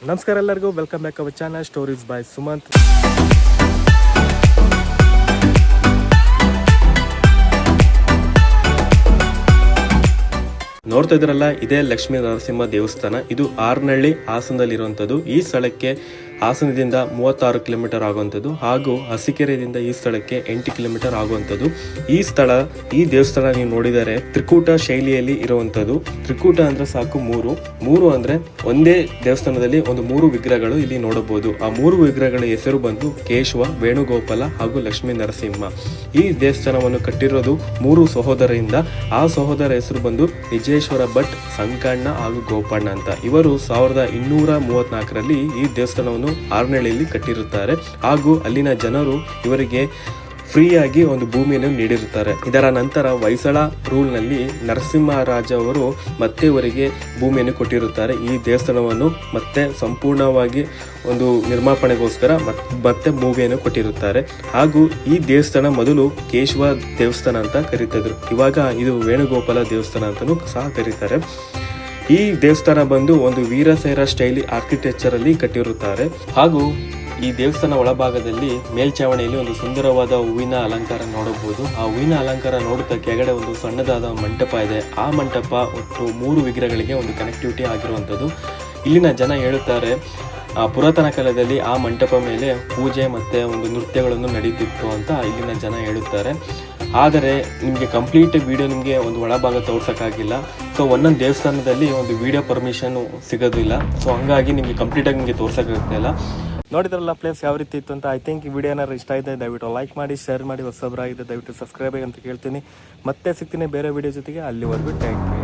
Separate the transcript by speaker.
Speaker 1: ನಮಸ್ಕಾರ ಎಲ್ಲರಿಗೂ, welcome back our channel stories by Sumanth. ನೋಡ್ತಾ ಇದ್ರಲ್ಲ, ಇದೇ ಲಕ್ಷ್ಮೀ ನರಸಿಂಹ ದೇವಸ್ಥಾನ. ಇದು ಆರ್ನಹಳ್ಳಿ ಹಾಸನದಲ್ಲಿರುವಂಥದ್ದು. ಈ ಸ್ಥಳಕ್ಕೆ ಹಾಸನದಿಂದ 36 ಕಿಲೋಮೀಟರ್ ಆಗುವಂಥದ್ದು ಹಾಗೂ ಹಸಿಕೆರೆಯಿಂದ ಈ ಸ್ಥಳಕ್ಕೆ 8 ಕಿಲೋಮೀಟರ್ ಆಗುವಂಥದ್ದು. ಈ ದೇವಸ್ಥಾನ ನೀವು ನೋಡಿದರೆ ತ್ರಿಕೂಟ ಶೈಲಿಯಲ್ಲಿ ಇರುವಂಥದ್ದು. ತ್ರಿಕೂಟ ಅಂದ್ರೆ ಸಾಕು ಮೂರು ಅಂದ್ರೆ ಒಂದೇ ದೇವಸ್ಥಾನದಲ್ಲಿ ಒಂದು 3 ವಿಗ್ರಹಗಳು ಇಲ್ಲಿ ನೋಡಬಹುದು. ಆ 3 ವಿಗ್ರಹಗಳ ಹೆಸರು ಬಂದು ಕೇಶವ, ವೇಣುಗೋಪಾಲ ಹಾಗೂ ಲಕ್ಷ್ಮೀ ನರಸಿಂಹ. ಈ ದೇವಸ್ಥಾನವನ್ನು ಕಟ್ಟಿರೋದು 3 ಸಹೋದರರಿಂದ. ಆ ಸಹೋದರ ಹೆಸರು ಬಂದು ನಿಜೇಶ್ವರ ಭಟ್, ಸಂಕಣ್ಣ ಹಾಗೂ ಗೋಪಣ್ಣ ಅಂತ. ಇವರು 1234ರಲ್ಲಿ ಈ ದೇವಸ್ಥಾನವನ್ನು ಆರ್ನಹಳ್ಳಿಯಲ್ಲಿ ಕಟ್ಟಿರುತ್ತಾರೆ ಹಾಗೂ ಅಲ್ಲಿನ ಜನರು ಇವರಿಗೆ ಫ್ರೀಯಾಗಿ ಒಂದು ಭೂಮಿಯನ್ನು ನೀಡಿರುತ್ತಾರೆ. ಇದರ ನಂತರ ಹೊಯ್ಸಳ ರೂಲ್ ನಲ್ಲಿ ನರಸಿಂಹರಾಜ ಅವರು ಮತ್ತೆ ಇವರಿಗೆ ಭೂಮಿಯನ್ನು ಕೊಟ್ಟಿರುತ್ತಾರೆ. ಈ ದೇವಸ್ಥಾನವನ್ನು ಮತ್ತೆ ಸಂಪೂರ್ಣವಾಗಿ ಒಂದು ನಿರ್ಮಾಪಣೆಗೋಸ್ಕರ ಮತ್ತೆ ಭೂಮಿಯನ್ನು ಕೊಟ್ಟಿರುತ್ತಾರೆ. ಹಾಗೂ ಈ ದೇವಸ್ಥಾನ ಮೊದಲು ಕೇಶವ ದೇವಸ್ಥಾನ ಅಂತ ಕರೀತಿದ್ರು. ಇವಾಗ ಇದು ವೇಣುಗೋಪಾಲ ದೇವಸ್ಥಾನ ಅಂತಲೂ ಸಹ ಕರೀತಾರೆ. ಈ ದೇವಸ್ಥಾನ ಬಂದು ಒಂದು ವೀರಶೈವ ಸ್ಟೈಲಿ ಆರ್ಕಿಟೆಕ್ಚರ್ ಅಲ್ಲಿ ಕಟ್ಟಿರುತ್ತಾರೆ. ಹಾಗೂ ಈ ದೇವಸ್ಥಾನ ಒಳಭಾಗದಲ್ಲಿ ಮೇಲ್ಚಾವಣಿಯಲ್ಲಿ ಒಂದು ಸುಂದರವಾದ ಹೂವಿನ ಅಲಂಕಾರ ನೋಡಬಹುದು. ಆ ಹೂವಿನ ಅಲಂಕಾರ ನೋಡುತ್ತಾ ಕೆಳಗಡೆ ಒಂದು ಸಣ್ಣದಾದ ಮಂಟಪ ಇದೆ. ಆ ಮಂಟಪ ಒಟ್ಟು 3 ವಿಗ್ರಹಗಳಿಗೆ ಒಂದು ಕನೆಕ್ಟಿವಿಟಿ ಆಗಿರುವಂಥದ್ದು. ಇಲ್ಲಿನ ಜನ ಹೇಳುತ್ತಾರೆ, ಪುರಾತನ ಕಾಲದಲ್ಲಿ ಆ ಮಂಟಪ ಮೇಲೆ ಪೂಜೆ ಮತ್ತೆ ಒಂದು ನೃತ್ಯಗಳನ್ನು ನಡೀತಿತ್ತು ಅಂತ ಇಲ್ಲಿನ ಜನ ಹೇಳುತ್ತಾರೆ. ಆದರೆ ನಿಮಗೆ ಕಂಪ್ಲೀಟ್ ವಿಡಿಯೋ ನಿಮಗೆ ಒಂದು ಒಳಭಾಗ ತೋರ್ಸೋಕ್ಕಾಗಿಲ್ಲ. ಸೊ ಒಂದೊಂದು ದೇವಸ್ಥಾನದಲ್ಲಿ ಒಂದು ವಿಡಿಯೋ ಪರ್ಮಿಷನ್ ಸಿಗೋದಿಲ್ಲ. ಸೊ ಹಂಗಾಗಿ ನಿಮಗೆ ಕಂಪ್ಲೀಟಾಗಿ ನಿಮಗೆ ತೋರ್ಸೋಕ್ಕಾಗ್ತಿಲ್ಲ. ನೋಡಿದ್ರಲ್ಲ ಪ್ಲೇಸ್ ಯಾವ ರೀತಿ ಇತ್ತು ಅಂತ. ಐ ಥಿಂಕ್ ಈ ವಿಡಿಯೋ ಏನಾದ್ರು ಇಷ್ಟ ಇದೆ ದಯವಿಟ್ಟು ಲೈಕ್ ಮಾಡಿ, ಶೇರ್ ಮಾಡಿ. ಹೊಸಬರಾಗಿದೆ ದಯವಿಟ್ಟು ಸಬ್ಸ್ಕ್ರೈಬ್ ಆಗಿ ಅಂತ ಕೇಳ್ತೀನಿ. ಮತ್ತೆ ಸಿಗ್ತೀನಿ ಬೇರೆ ವಿಡಿಯೋ ಜೊತೆಗೆ. ಅಲ್ಲಿವರೆಗೂ ಥ್ಯಾಂಕ್ ಯು.